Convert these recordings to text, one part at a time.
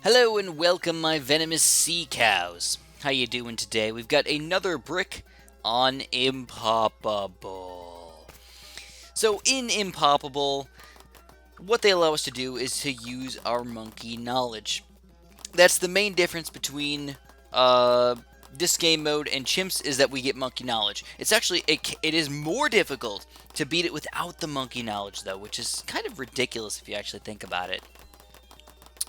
Hello and welcome, my venomous sea cows. How you doing today? We've got another brick on Impoppable. So in Impoppable, what they allow us to do is to use our monkey knowledge. That's the main difference between this game mode and Chimps, is that we get monkey knowledge. It's actually, it is more difficult to beat it without the monkey knowledge though, which is kind of ridiculous if you actually think about it.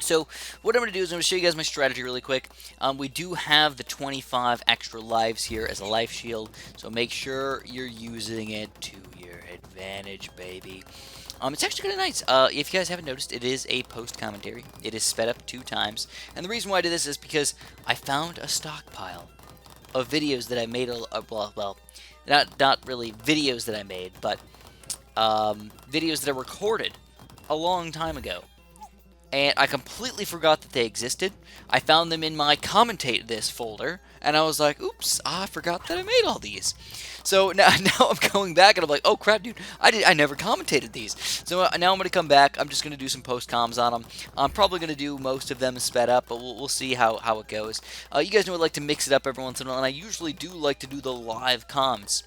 So what I'm going to do is I'm going to show you guys my strategy really quick. We do have the 25 extra lives here as a life shield, so make sure you're using it to your advantage, baby. It's actually kind of nice. If you guys haven't noticed, it is a post commentary. It is sped up 2 times, and the reason why I did this is because I found a stockpile of videos that I made. Well, not really videos that I made, but videos that I recorded a long time ago. And I completely forgot that they existed. I found them in my commentate this folder, and I was like, oops, I forgot that I made all these. So now I'm going back, and I'm like, oh crap, dude, I never commentated these. So now I'm going to come back. I'm just going to do some post-coms on them. I'm probably going to do most of them sped up, but we'll see how it goes. You guys know I like to mix it up every once in a while, and I usually do like to do the live comms.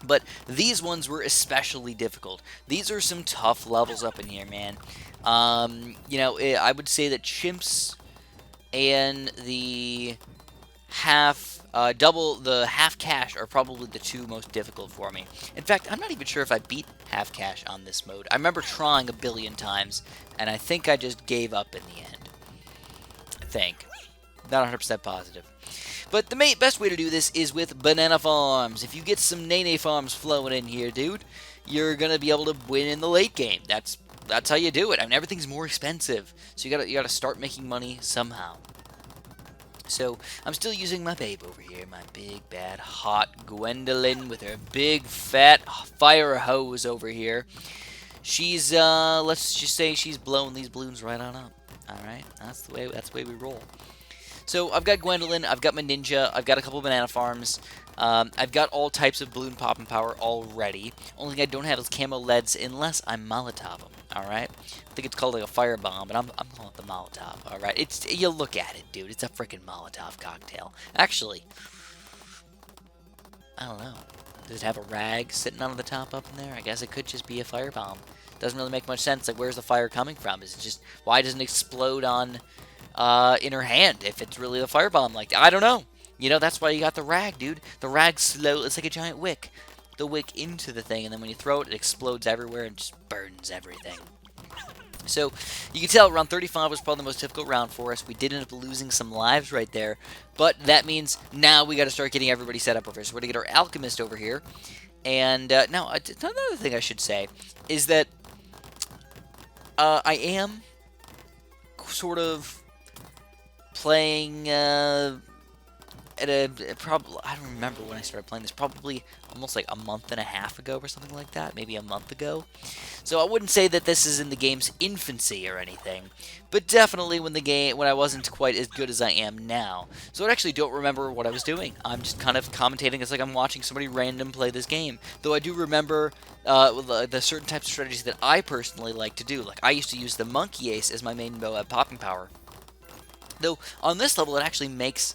But these ones were especially difficult. These are some tough levels up in here, man. I would say that Chimps and the half cash are probably the 2 most difficult for me. In fact, I'm not even sure if I beat half cash on this mode. I remember trying a billion times, and I think I just gave up in the end. I think. Not 100% positive. But the best way to do this is with banana farms. If you get some nene farms flowing in here, dude, you're going to be able to win in the late game. That's how you do it. I mean, everything's more expensive, so you gotta start making money somehow. So I'm still using my babe over here, my big bad hot Gwendolyn with her big fat fire hose over here. She's let's just say she's blowing these balloons right on up. All right, that's the way we roll. So I've got Gwendolyn, I've got my ninja, I've got a couple banana farms, I've got all types of balloon popping power already. Only thing I don't have is camo leads unless I'm Molotov them. All right, I think it's called like a firebomb, but I'm calling it the Molotov. All right, you look at it, dude. It's a freaking Molotov cocktail. Actually, I don't know. Does it have a rag sitting on the top up in there? I guess it could just be a firebomb. Doesn't really make much sense. Like, where's the fire coming from? Is it just, why doesn't it explode on in her hand if it's really a firebomb? Like, I don't know. You know, that's why you got the rag, dude. The rag's slow. It's like a giant wick. The wick into the thing, and then when you throw it, it explodes everywhere and just burns everything. So, you can tell round 35 was probably the most difficult round for us. We did end up losing some lives right there, but that means now we got to start getting everybody set up over here. So we're going to get our alchemist over here. And now, another thing I should say is that I am sort of playing at I don't remember when I started playing this, probably almost like a month and a half ago or something like that, maybe a month ago. So I wouldn't say that this is in the game's infancy or anything, but definitely when I wasn't quite as good as I am now. So I actually don't remember what I was doing. I'm just kind of commentating. It's like I'm watching somebody random play this game. Though I do remember the certain types of strategies that I personally like to do. Like I used to use the monkey ace as my main popping power. Though on this level it actually makes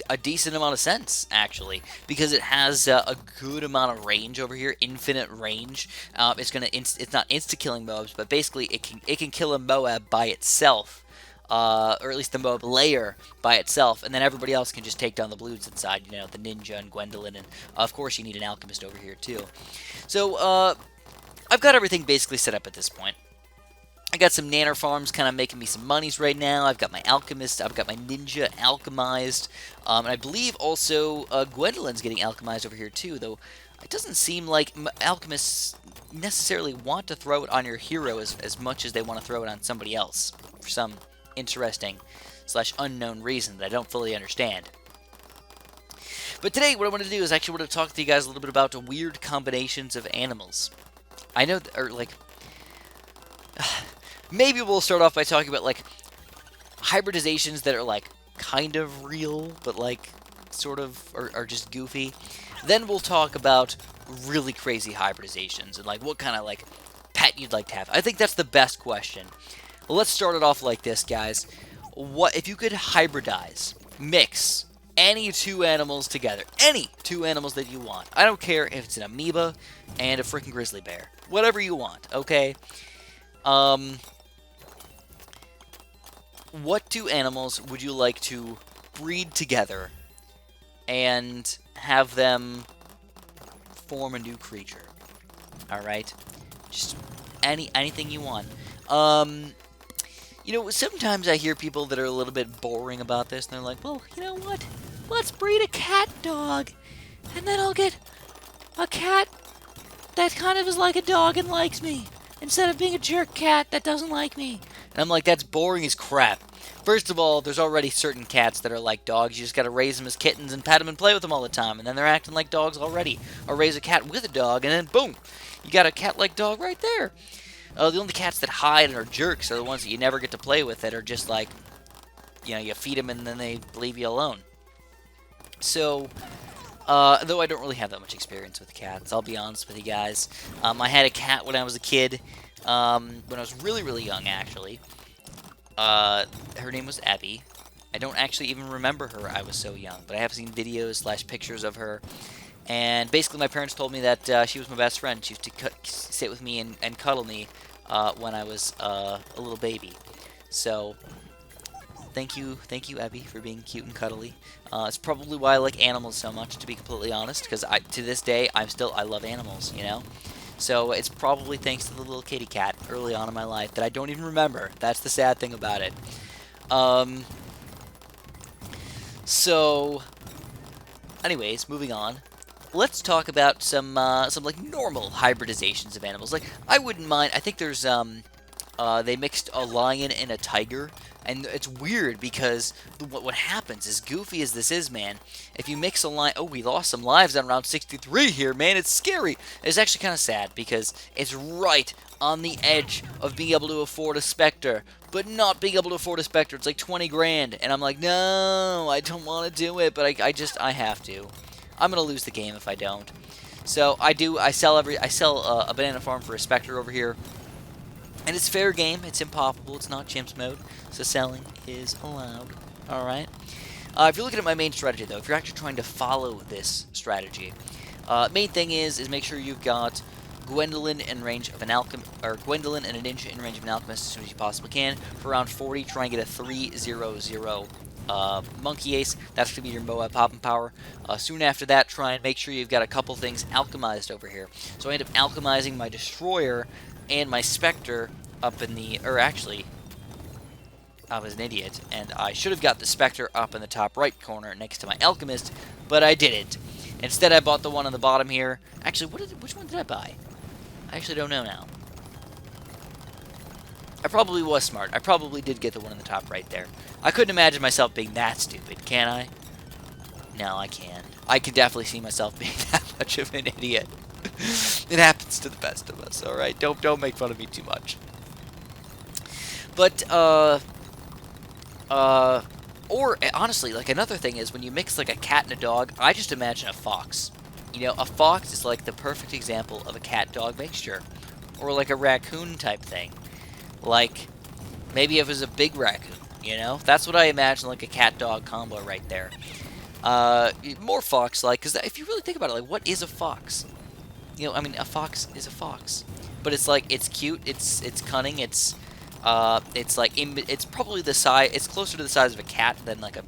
a decent amount of sense, actually, because it has a good amount of range over here, infinite range. It's not insta-killing mobs, but basically it can kill a Moab by itself, or at least the Moab layer by itself, and then everybody else can just take down the Bloons inside, you know, the Ninja and Gwendolyn, and of course you need an Alchemist over here too. So, I've got everything basically set up at this point. I got some nanner farms kind of making me some monies right now. I've got my alchemist. I've got my ninja alchemized. And I believe also Gwendolyn's getting alchemized over here too, though it doesn't seem like alchemists necessarily want to throw it on your hero as much as they want to throw it on somebody else for some interesting / unknown reason that I don't fully understand. But today what I want to do is actually want to talk to you guys a little bit about weird combinations of animals. I know, or like... Maybe we'll start off by talking about, like, hybridizations that are, like, kind of real, but, like, sort of are just goofy. Then we'll talk about really crazy hybridizations and, like, what kind of, like, pet you'd like to have. I think that's the best question. Well, let's start it off like this, guys. what if you could hybridize, mix any two animals together, any two animals that you want. I don't care if it's an amoeba and a freaking grizzly bear, whatever you want. Okay. What two animals would you like to breed together and have them form a new creature? All right, just anything you want. You know, sometimes I hear people that are a little bit boring about this, and they're like, well, you know what? Let's breed a cat dog, and then I'll get a cat that kind of is like a dog and likes me, instead of being a jerk cat that doesn't like me. And I'm like, that's boring as crap. First of all, there's already certain cats that are like dogs. You just gotta raise them as kittens and pet them and play with them all the time, and then they're acting like dogs already. Or raise a cat with a dog, and then boom, you got a cat-like dog right there. The only cats that hide and are jerks are the ones that you never get to play with, that are just like, you know, you feed them and then they leave you alone. So, though I don't really have that much experience with cats, I'll be honest with you guys. I had a cat when I was a kid, when I was really, really young, actually. Her name was Abby. I don't actually even remember her, I was so young, but I have seen videos / pictures of her. And basically my parents told me that she was my best friend. She used to sit with me and cuddle me when I was a little baby. So, thank you, Abby, for being cute and cuddly. It's probably why I like animals so much, to be completely honest, because to this day, I love animals, you know? So, it's probably thanks to the little kitty cat early on in my life that I don't even remember. That's the sad thing about it. So, anyways, moving on. Let's talk about some like normal hybridizations of animals. Like, I wouldn't mind. I think there's they mixed a lion and a tiger, and it's weird because what happens is, goofy as this is, man. If you mix a lion, oh, we lost some lives at around 63 here, man. It's scary. It's actually kind of sad because it's right on the edge of being able to afford a Spectre, but not being able to afford a Spectre. It's like 20 grand, and I'm like, no, I don't want to do it, but I have to. I'm gonna lose the game if I don't. So I sell a banana farm for a Spectre over here, and it's fair game. It's impoppable. It's not chimps mode, so selling is allowed. All right. If you're looking at my main strategy, though, if you're actually trying to follow this strategy, main thing is make sure you've got Gwendolyn in range of an Gwendolyn and a ninja in range of an alchemist as soon as you possibly can. For round 40, try and get a 3-0-0. Monkey Ace, that's going to be your Moab Poppin' Power. Soon after that, try and make sure you've got a couple things alchemized over here. So I end up alchemizing my Destroyer and my Spectre up in the... Or actually, I was an idiot, and I should have got the Spectre up in the top right corner next to my Alchemist, but I didn't. Instead, I bought the one on the bottom here. Actually, which one did I buy? I actually don't know now. I probably was smart. I probably did get the one in the top right there. I couldn't imagine myself being that stupid, can I? No, I can. I can definitely see myself being that much of an idiot. It happens to the best of us, alright? Don't make fun of me too much. But, or, honestly, like, another thing is, when you mix, like, a cat and a dog, I just imagine a fox. You know, a fox is, like, the perfect example of a cat-dog mixture. Or, like, a raccoon type thing. Like, maybe if it was a big raccoon, you know? That's what I imagine, like, a cat-dog combo right there. More fox-like, because if you really think about it, like, what is a fox? You know, I mean, a fox is a fox. But it's, like, it's cute, it's cunning, it's like, it's probably the size, it's closer to the size of a cat than, like, a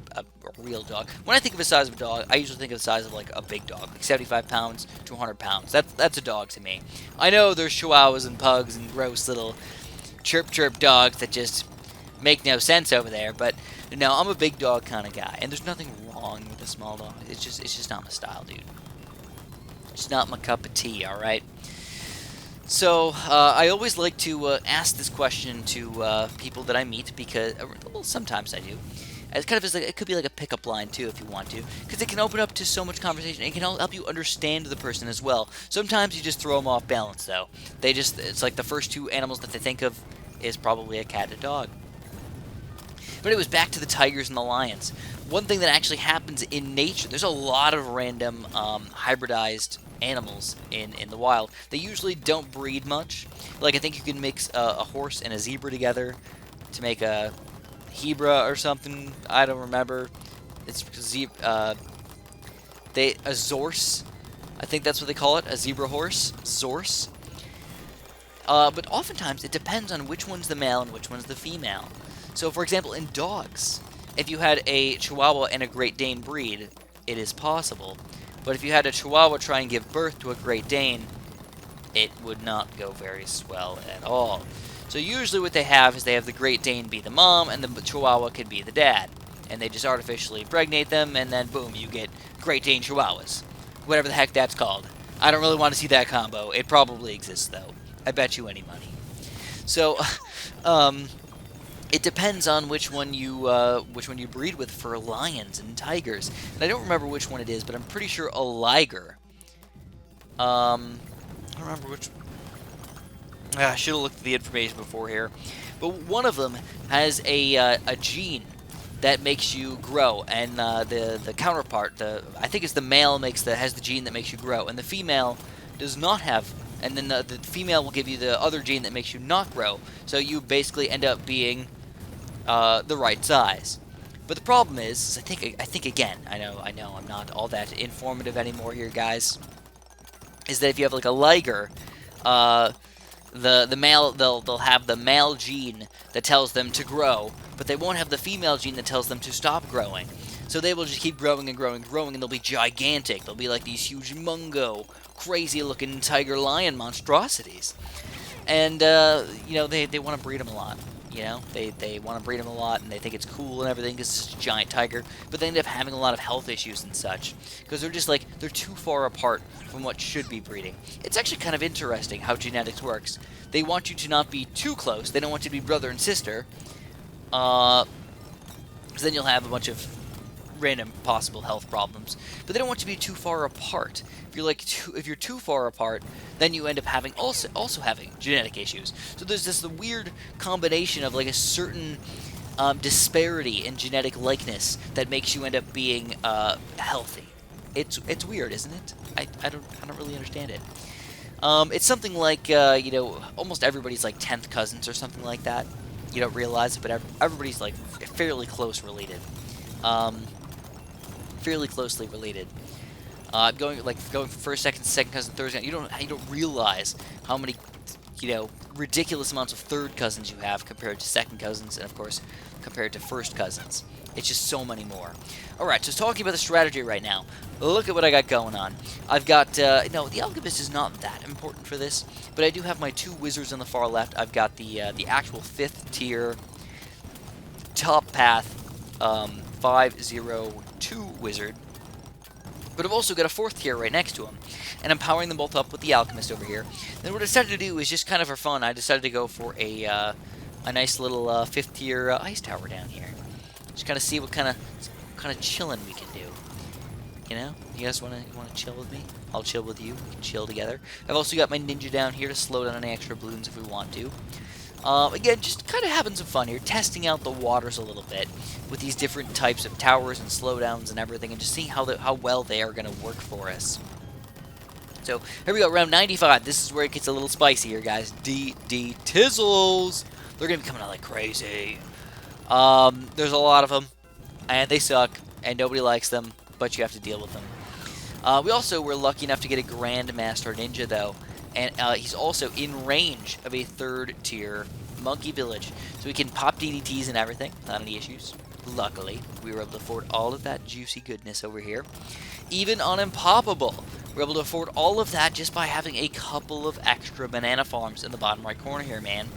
real dog. When I think of the size of a dog, I usually think of the size of, like, a big dog, like 75 pounds to 100 pounds. That's a dog to me. I know there's chihuahuas and pugs and gross little chirp dogs that just make no sense over there, but no, I'm a big dog kind of guy, and there's nothing wrong with a small dog. It's just not my style, dude. It's not my cup of tea, alright? So, I always like to ask this question to people that I meet, because, well, sometimes I do. It's kind of just like, it could be like a pickup line, too, if you want to, because it can open up to so much conversation. It can help you understand the person as well. Sometimes you just throw them off balance, though. It's like the first two animals that they think of is probably a cat and a dog. But it was back to the tigers and the lions. One thing that actually happens in nature, there's a lot of random hybridized animals in the wild. They usually don't breed much. Like, I think you can mix a horse and a zebra together to make a Hebra or something. I don't remember. It's a Zorse. I think that's what they call it, a zebra horse. Zorse. But oftentimes it depends on which one's the male and which one's the female. So, for example, in dogs, if you had a Chihuahua and a Great Dane breed, it is possible. But if you had a Chihuahua try and give birth to a Great Dane, it would not go very well at all. So usually what they have is they have the Great Dane be the mom, and the Chihuahua could be the dad. And they just artificially impregnate them, and then boom, you get Great Dane Chihuahuas. Whatever the heck that's called. I don't really want to see that combo. It probably exists, though. I bet you any money. So, it depends on which one you breed with for lions and tigers. And I don't remember which one it is, but I'm pretty sure a liger. I don't remember which. I should have looked at the information before here. But one of them has a gene that makes you grow, and the counterpart, I think it's the male has the gene that makes you grow, and the female does not have. And then the female will give you the other gene that makes you not grow. So you basically end up being the right size. But the problem is I think again, I know I'm not all that informative anymore here, guys. Is that if you have like a liger, the male they'll have the male gene that tells them to grow, but they won't have the female gene that tells them to stop growing. So they will just keep growing and growing and growing, and they'll be gigantic. They'll be like these huge mungo, crazy-looking tiger-lion monstrosities. And, they want to breed them a lot. They want to breed them a lot, and they think it's cool and everything because it's a giant tiger. But they end up having a lot of health issues and such because they're too far apart from what should be breeding. It's actually kind of interesting how genetics works. They want you to not be too close. They don't want you to be brother and sister. Because then you'll have a bunch of random possible health problems, but they don't want you to be too far apart. If you're too far apart, then you end up having also having genetic issues. So there's this weird combination of like a certain disparity in genetic likeness that makes you end up being healthy. It's weird, isn't it? I don't really understand it. It's something like almost everybody's like 10th cousins or something like that. You don't realize it, but everybody's like fairly close related. Fairly closely related. Going from first, second cousin, third cousin. You don't realize how many ridiculous amounts of third cousins you have compared to second cousins, and of course compared to first cousins. It's just so many more. All right, so talking about the strategy right now. Look at what I got going on. I've got the alchemist is not that important for this, but I do have my two wizards on the far left. I've got the actual 5th tier top path 502 wizard, but I've also got a 4th tier right next to him, and I'm powering them both up with the alchemist over here. Then what I decided to do is just kind of for fun. I decided to go for a nice little 5th tier ice tower down here. Just kind of see what kind of chilling we can do. You guys want to chill with me? I'll chill with you. We can chill together. I've also got my ninja down here to slow down any extra balloons if we want to. Again, just kind of having some fun here, testing out the waters a little bit with these different types of towers and slowdowns and everything, and just seeing how well they are going to work for us. So, here we go, round 95. This is where it gets a little spicy here, guys. DD Tizzles! They're going to be coming out like crazy. There's a lot of them, and they suck, and nobody likes them, but you have to deal with them. We also were lucky enough to get a Grandmaster Ninja, though. And he's also in range of a 3rd tier monkey village. So we can pop DDTs and everything. Not any issues. Luckily, we were able to afford all of that juicy goodness over here. Even on Impoppable, we're able to afford all of that just by having a couple of extra banana farms in the bottom right corner here, man.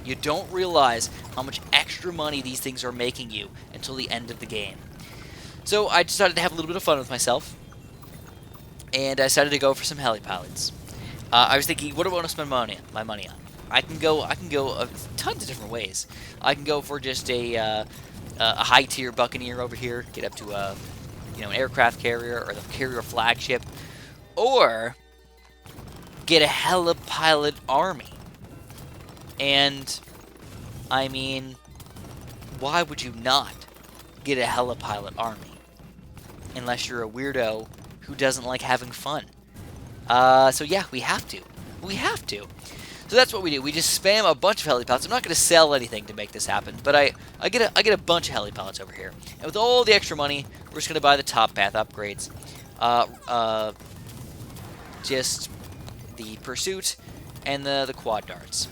You don't realize how much extra money these things are making you until the end of the game. So I decided to have a little bit of fun with myself. And I decided to go for some heli-pilots. I was thinking, what do I want to spend my money on? I can go tons of different ways. I can go for just a high tier Buccaneer over here, get up to an aircraft carrier or the carrier flagship, or get a heli-pilot army. And I mean, why would you not get a heli-pilot army unless you're a weirdo who doesn't like having fun? So yeah, we have to. So So that's what we do. We just spam a bunch of heli pellets. I'm not going to sell anything to make this happen, but I get a bunch of heli pellets over here. And with all the extra money, we're just going to buy the top path upgrades. Just the pursuit and the quad darts.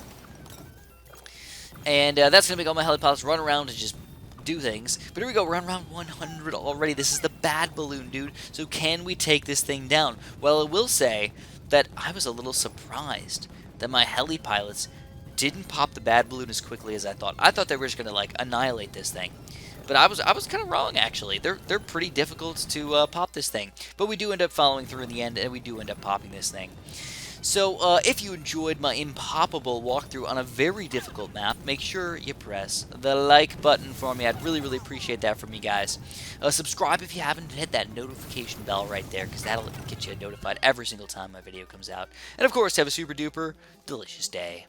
And that's going to make all my heli pilots run around and just do things. But here we go, we're on round 100 already. This is the bad balloon, dude. So can we take this thing down? Well, I will say that I was a little surprised that my heli pilots didn't pop the bad balloon as quickly as I thought. I thought they were just going to, like, annihilate this thing. But I was kind of wrong, actually. They're pretty difficult to pop this thing. But we do end up following through in the end, and we do end up popping this thing. So, if you enjoyed my Impoppable walkthrough on a very difficult map, make sure you press the like button for me. I'd really, really appreciate that from you guys. Subscribe if you haven't, and hit that notification bell right there, because that'll get you notified every single time my video comes out. And, of course, have a super duper delicious day.